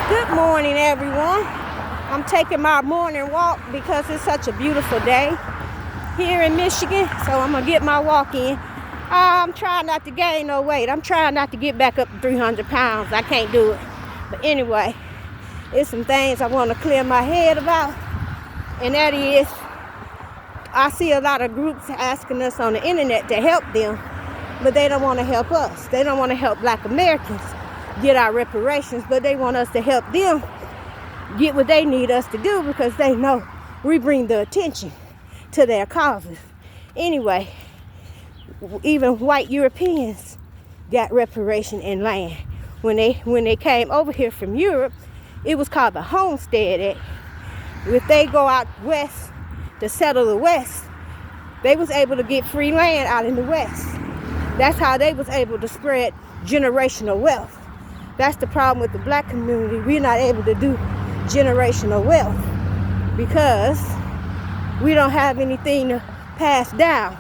Good morning, everyone. I'm taking my morning walk because it's such a beautiful day here in Michigan, so I'm going to get my walk in. I'm trying not to gain no weight. I'm trying not to get back up to 300 pounds. I can't do it. But anyway, it's some things I want to clear my head about, and that is I see a lot of groups asking us on the internet to help them, but they don't want to help us. They don't want to help Black Americans get our reparations, but they want us to help them get what they need us to do because they know we bring the attention to their causes. Anyway, even white Europeans got reparation in land. When they came over here from Europe, it was called the Homestead Act. If they go out west to settle the west, they was able to get free land out in the west. That's how they was able to spread generational wealth. That's the problem with the Black community. We're not able to do generational wealth because we don't have anything to pass down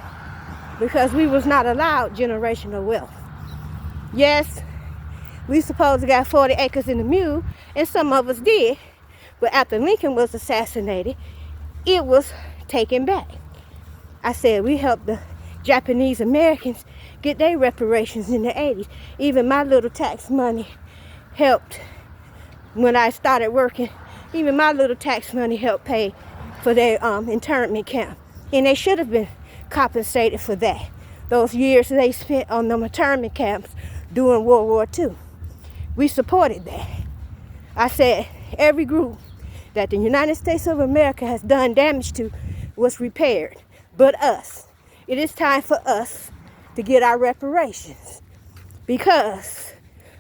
because we was not allowed generational wealth. Yes, we supposed to got 40 acres in the mule, and some of us did, but after Lincoln was assassinated, it was taken back. I said we helped the Japanese Americans get their reparations in the 80s. Even my little tax money helped when I started working. Even my little tax money helped pay for their internment camp. And they should have been compensated for that. Those years they spent on them internment camps during World War II. We supported that. I said every group that the United States of America has done damage to was repaired, but us. It is time for us to get our reparations because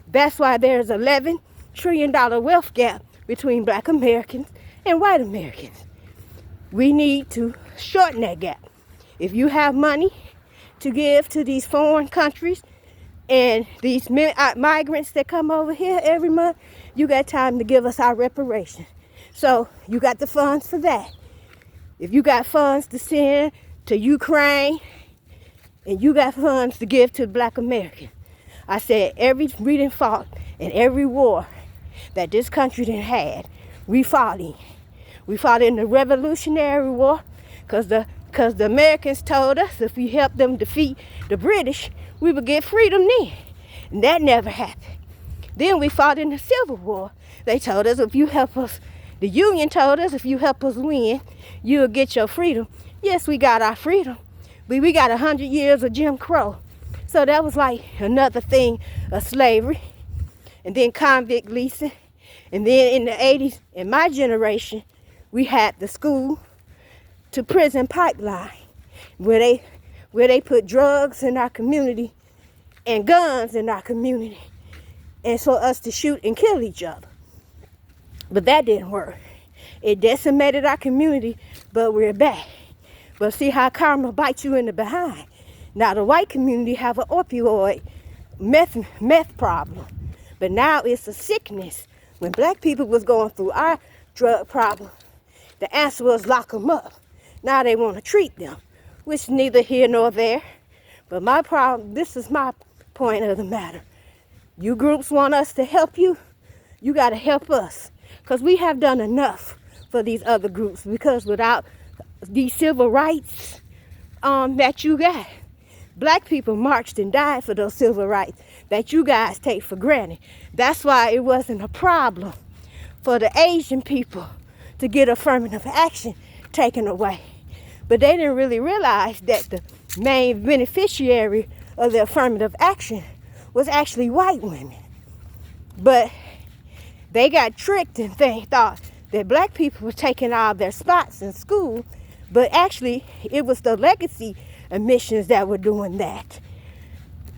that's why there's $11 trillion wealth gap between Black Americans and white Americans. We need to shorten that gap. If you have money to give to these foreign countries and these migrants that come over here every month, you got time to give us our reparations. So you got the funds for that. If you got funds to send to Ukraine and you got funds to give to Black Americans, I said every freedom fought and every war that this country done had, we fought in. We fought in the Revolutionary War because the Americans told us if we helped them defeat the British, we would get freedom then. And that never happened. Then we fought in the Civil War. They told us if you help us, the Union told us if you help us win, you'll get your freedom. Yes, we got our freedom, but we got 100 years of Jim Crow. So that was like another thing of slavery. And then convict leasing. And then in the 80s, in my generation, we had the school to prison pipeline where they put drugs in our community and guns in our community and for us to shoot and kill each other. But that didn't work. It decimated our community, but we're back. But see how karma bites you in the behind. Now the white community have an opioid meth problem. But now it's a sickness. When Black people was going through our drug problem, the answer was lock them up. Now they want to treat them, which neither here nor there. But my problem, this is my point of the matter. You groups want us to help you, you got to help us. Because we have done enough for these other groups. Because without these civil rights that you got, Black people marched and died for those civil rights that you guys take for granted. That's why it wasn't a problem for the Asian people to get affirmative action taken away. But they didn't really realize that the main beneficiary of the affirmative action was actually white women. But they got tricked and thought that Black people were taking all their spots in school, but actually it was the legacy admissions that were doing that.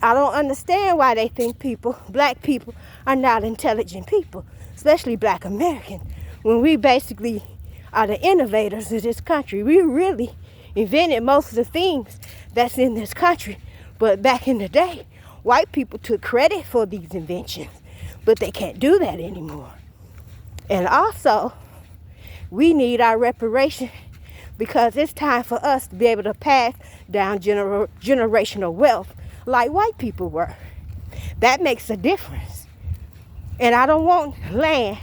I don't understand why they think Black people are not intelligent people, especially Black Americans, when we basically are the innovators of this country. We really invented most of the things that's in this country. But back in the day, white people took credit for these inventions, but they can't do that anymore. And also, we need our reparation because it's time for us to be able to pass down generational wealth like white people were. That makes a difference. And I don't want land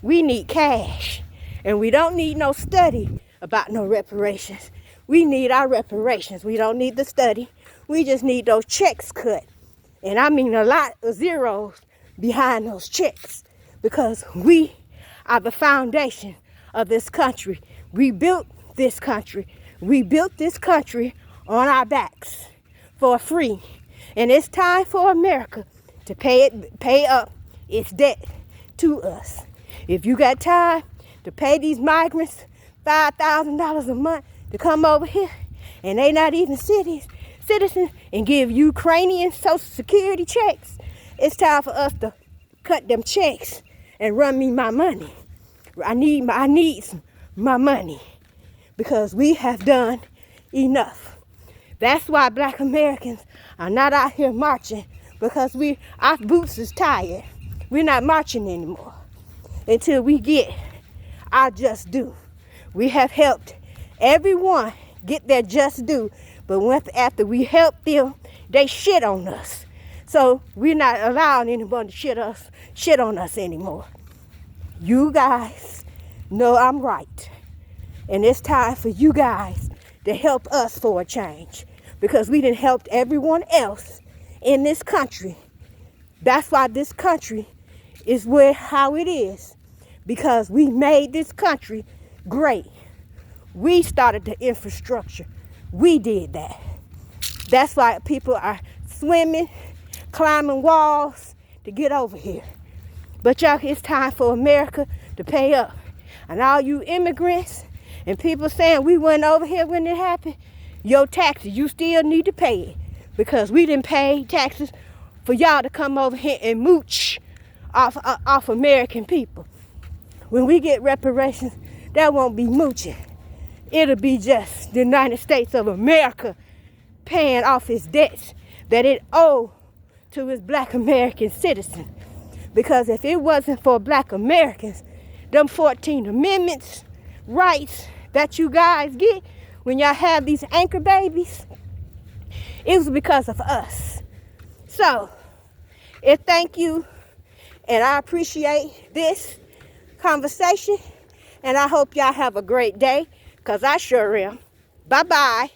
We need cash. And we don't need no study about no reparations. We need our reparations. We don't need the study. We just need those checks cut. And I mean a lot of zeros behind those checks. Because we are the foundation of this country. We built this country. We built this country on our backs for free. And it's time for America to pay up its debt to us. If you got time to pay these migrants $5,000 a month to come over here, and they not even citizens, and give Ukrainian Social Security checks, it's time for us to cut them checks and run me my money. I need my money because we have done enough. That's why Black Americans are not out here marching, because our boots is tired. We're not marching anymore until we get our just due. We have helped everyone get their just due, but after we help them, they shit on us. So we're not allowing anyone to shit on us anymore. You guys know I'm right. And it's time for you guys to help us for a change, because we done helped everyone else in this country. That's why this country is how it is, because we made this country great. We started the infrastructure. We did that. That's why people are swimming, climbing walls to get over here. But y'all, it's time for America to pay up. And all you immigrants and people saying we went over here when it happened, your taxes, you still need to pay it, because we didn't pay taxes for y'all to come over here and mooch off American people. When we get reparations, that won't be mooching. It'll be just the United States of America paying off its debts that it owed to its Black American citizens. Because if it wasn't for Black Americans, them 14 Amendments rights that you guys get when y'all have these anchor babies, it was because of us. So, thank you, and I appreciate this conversation, and I hope y'all have a great day, because I sure am. Bye-bye.